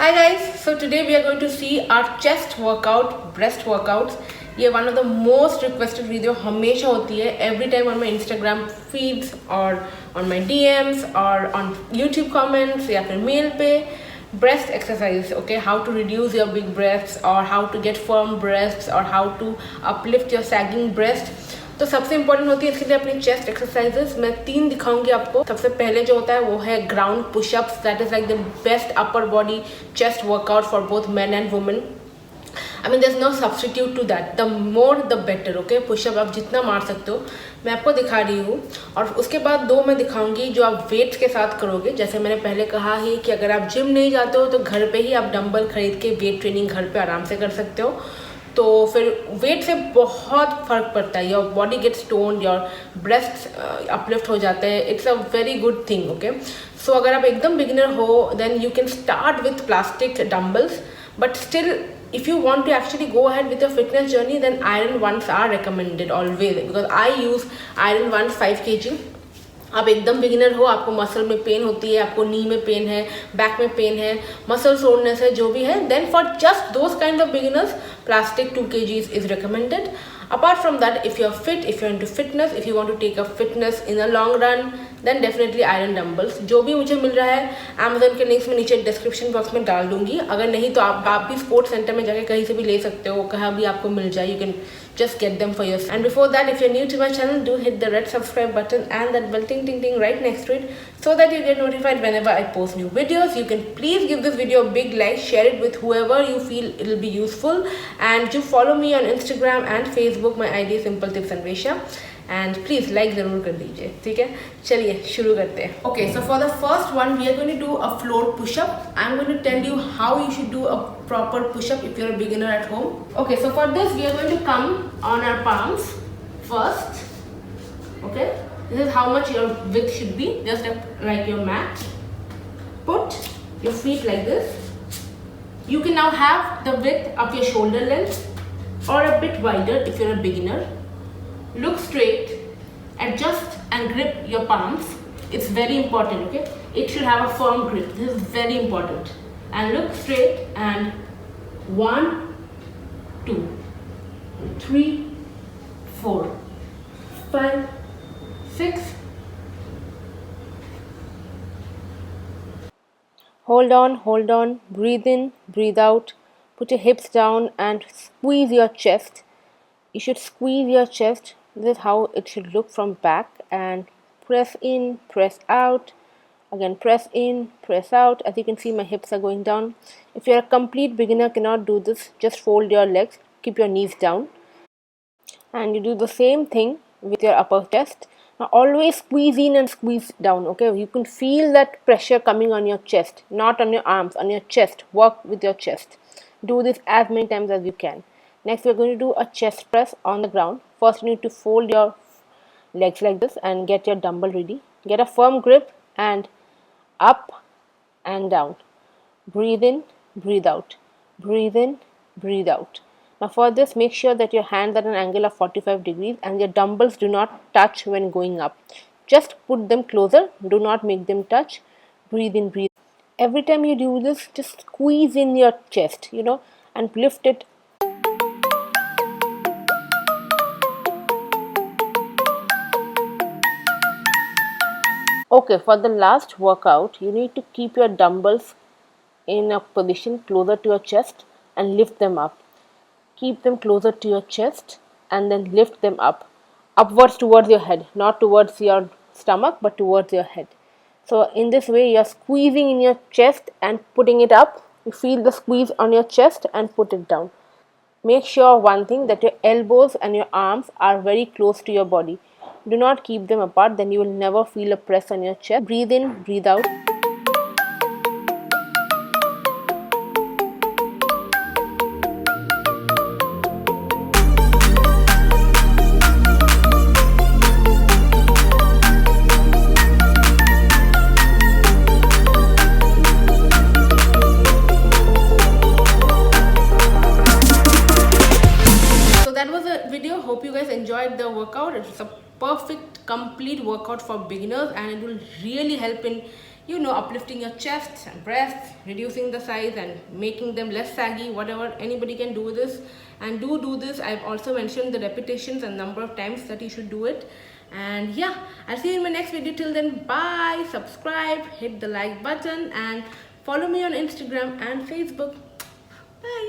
Hi guys, so today we are going to see our chest workout, breast workouts. ये one of the most requested video हमेशा होती है every time on my Instagram feeds or on my DMs or on YouTube comments या फिर mail पे breast exercise, okay, how to reduce your big breasts or how to get firm breasts or how to uplift your sagging breast. तो सबसे important होती है इसके लिए अपनी चेस्ट एक्सरसाइजेस मैं 3 दिखाऊंगी आपको। सबसे पहले जो होता है वो है ground pushups, that is like the best upper body chest workout for both men and women. I mean there is no substitute to that, the more the better. Okay, pushup आप जितना मार सकते हो मैं आपको दिखा रही हूँ। और उसके बाद 2 मैं दिखाऊंगी जो आप वेट्स के साथ करोगे। जैसे मैंने पहले कहा ही कि अगर आप जिम नहीं जाते हो तो घर पे ही आप डंबल खरीद के वेट ट्रेनिंग घर पे आराम से कर सकते हो। तो फिर वेट से बहुत फ़र्क पड़ता है, your body gets toned, your breast uplift हो जाते हैं। It's a very good thing. Okay, so अगर आप एकदम बिगिनर हो then you can start with plastic dumbbells, but still if you want to actually go ahead with your fitness journey then iron ones are recommended always, because I use iron ones 5 kg। आप एकदम beginner हो, आपको muscle में pen होती है, आपको नी में pen है, बैक में पेन है, मसल सोरनेस है, जो भी है, then for just those kind of beginners plastic 2 kgs is recommended. Apart from that, if you're fit, if you're into fitness, if you want to take up fitness in a long run, then definitely iron dumbbells। जो भी मुझे मिल रहा है Amazon के links में नीचे description box में डाल दूंगी। अगर नहीं तो आप भी स्पोर्ट्स सेंटर में जाके कहीं से भी ले सकते हो, कहाँ भी आपको मिल जाए, you can just get them for yourself. And before that, if you're new to my channel, do hit the red subscribe button and that bell ting ting ting right next to it so that you get notified whenever I post new videos. You can please give this video a big like, share it with whoever you feel it will be useful, and do follow me on Instagram and Facebook. My ID is Simple Tips Anvesha, and please like ज़रूर कर दीजिए, ठीक है। चलिए शुरू करते हैं। Okay, so for the first one we are going to do a floor push-up. I'm going to tell you how you should do a proper push-up if you're a beginner at home. Okay, so for this we are going to come on our palms first. Okay, this is how much your width should be, just like your mat. Put your feet like this. You can now have the width of your shoulder length or a bit wider if you're a beginner. Look straight, adjust and grip your palms. It's very important, okay? It should have a firm grip. This is very important. And look straight and 1, 2, 3, 4, 5, 6. Hold on, breathe in, breathe out. Put your hips down and squeeze your chest. You should squeeze your chest. This is how it should look from back, and press in, press out. Again, press in, press out. As you can see, my hips are going down. If you're a complete beginner, cannot do this, just fold your legs, keep your knees down, and you do the same thing with your upper chest. Now always squeeze in and squeeze down. Okay, you can feel that pressure coming on your chest, not on your arms, on your chest. Work with your chest. Do this as many times as you can. Next, we're going to do a chest press on the ground. First, you need to fold your legs like this and get your dumbbell ready. Get a firm grip and up and down. Breathe in, breathe out. Breathe in, breathe out. Now for this, make sure that your hands are at an angle of 45 degrees and your dumbbells do not touch when going up. Just put them closer. Do not make them touch. Breathe in, breathe. Every time you do this, just squeeze in your chest, and lift it. Okay, for the last workout, you need to keep your dumbbells in a position closer to your chest and lift them up. Keep them closer to your chest and then lift them up, upwards towards your head, not towards your stomach but towards your head. So in this way, you are squeezing in your chest and putting it up. You feel the squeeze on your chest and put it down. Make sure one thing, that your elbows and your arms are very close to your body. Do not keep them apart, then you will never feel a press on your chest. Breathe in, breathe out. So that was a video. Hope you guys enjoyed the workout. It's a perfect complete workout for beginners and it will really help in uplifting your chest and breasts, reducing the size and making them less saggy. Whatever, anybody can do this, and do this. I've also mentioned the repetitions and number of times that you should do it. And yeah, I'll see you in my next video. Till then, bye. Subscribe, hit the like button, and follow me on Instagram and Facebook. Bye.